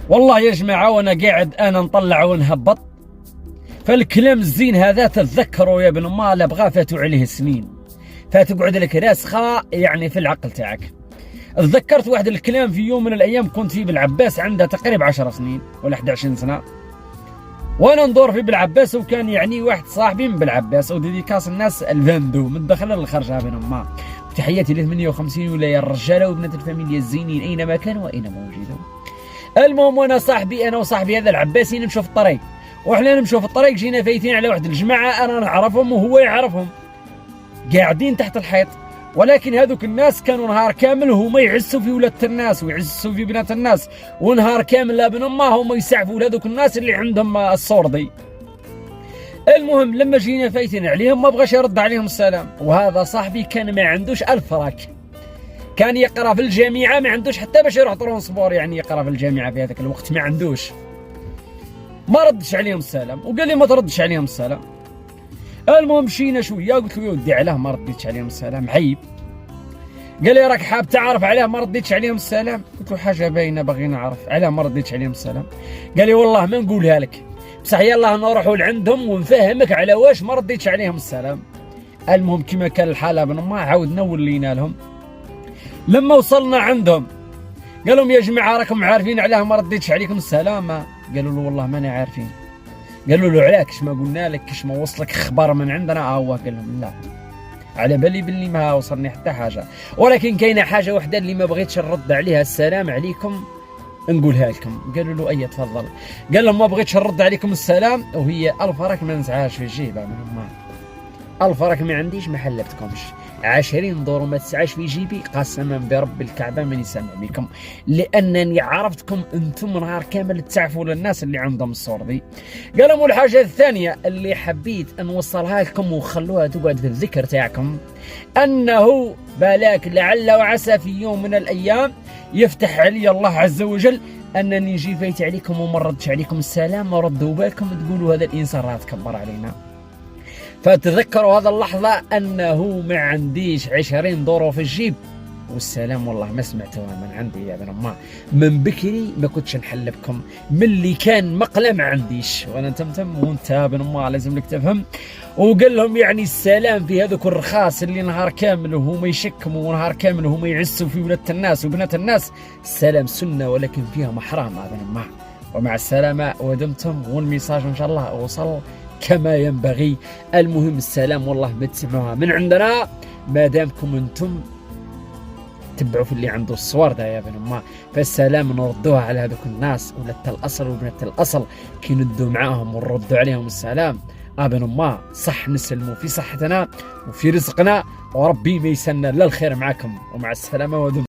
والله يا جماعة وانا قاعد انا نطلع ونهبط، فالكلام الزين هذا تتذكروا يا ابن ما لا بغا فاتوا عليه سنين، فتقعد لك راسخة يعني في العقل تاعك. تذكرت واحد الكلام في يوم من الايام كنت فيه بالعباس، عنده تقريبا 10 سنين ولا 11 سنة، وانا ندور في بالعباس، وكان يعني واحد صاحبي من بالعباس، وديديكاس الناس الفاندو من الدخل للخرج بين ما. وتحياتي ل 58 ولاية الرجاله وبنات الفاميليا الزينين اينما كانوا واينما وجدوا. المهم وانا وصاحبي هذا العباسي نمشوا في الطريق، وحنا نمشوا في الطريق جينا فايتين على واحد الجماعه انا نعرفهم وهو يعرفهم، قاعدين تحت الحيط، ولكن هذوك الناس كانوا نهار كامل هما يعسوا في ولادة الناس ويعسوا في بنات الناس، ونهار كامل لابن ما هما يسعفوا لهذوك الناس اللي عندهم الصور دي. المهم لما جينا فايتين عليهم ما بغاش يرد عليهم السلام، وهذا صاحبي كان ما عندوش 1000 فراك، كان يقرا في الجامعه، ما عندوش حتى باش يروح ترونسبور يعني يقرا في الجامعه في هذاك الوقت، ما عندوش. ما ردش عليهم السلام وقال لي ما تردش عليهم السلام. المهم مشينا شويه، قلت له يا ودي علاه ما رديتش عليهم السلام؟ عيب. قال لي راك حاب تعرف علاه ما رديتش عليهم السلام؟ قلت له حاجه باينه باغي نعرف علاه ما رديتش عليهم السلام. قال لي والله ما نقولها لك، بصح يلاه نروحوا لعندهم ونفهمك على واش ما رديتش عليهم السلام. المهم كما كان الحال ابن ما عاودنا ولينا لهم. لما وصلنا عندهم قال لهم يا جماعه راكم عارفين علاه ما رديتش عليكم السلام؟ قالوا له والله ماني عارفين. قالوا له علاك كش ما قلنا لك، كش ما وصلك خبر من عندنا؟ هو قال لهم لا، على بالي باللي ما وصلني حتى حاجه، ولكن كاينه حاجه وحده اللي ما بغيتش نرد عليها السلام عليكم نقولها لكم. قالوا له اي تفضل. قال لهم ما بغيتش نرد عليكم السلام، وهي 1000 راك ما نزعاش في الجيب، 1000 راك ما عنديش ما حلفتكمش، 20 دور ما تسعاش في جيبي، قسما برب الكعبه ماني سامع بكم، لانني عرفتكم انتم نهار كامل تعرفوا للناس اللي عندهم الصور دي. قال لهم الحاجه الثانيه اللي حبيت نوصلها لكم وخلوها تقعد في الذكر تاعكم، انه بالاك لعل وعسى في يوم من الايام يفتح علي الله عز وجل انني نجي فايت عليكم وما ردش عليكم السلام، وردوا بالكم تقولوا هذا الانسان راه تكبر علينا. فتذكروا هذا اللحظة أنه ما عنديش 20 دورو في الجيب، والسلام والله ما سمعتوها من عندي يا ابن ما. من بكري ما كنتش نحلبكم، من اللي كان مقلة ما عنديش، وانا تمتم وانت يا ابن ما لازم لك تفهم. وقال لهم يعني السلام في هذوك الرخاص اللي نهار كامل وهما يشكموا ونهار كامل وهما يعسوا في ولادة الناس وبنات الناس، السلام سنة ولكن فيها محرام يا ابن ما. ومع السلامة ودمتم، والميساج ان شاء الله وصل كما ينبغي. المهم السلام والله ما تسمعوها من عندنا ما دامكم انتم تبعوا في اللي عنده الصور ده يا بن ما. فالسلام نردوها على هذوك الناس ولدة الاصل وبنات الاصل كي ندوا معاهم ونردوا عليهم السلام. ابن ما صح نسلموا في صحتنا وفي رزقنا، وربي ما يسنى الا الخير معكم. ومع السلامه ودمتم.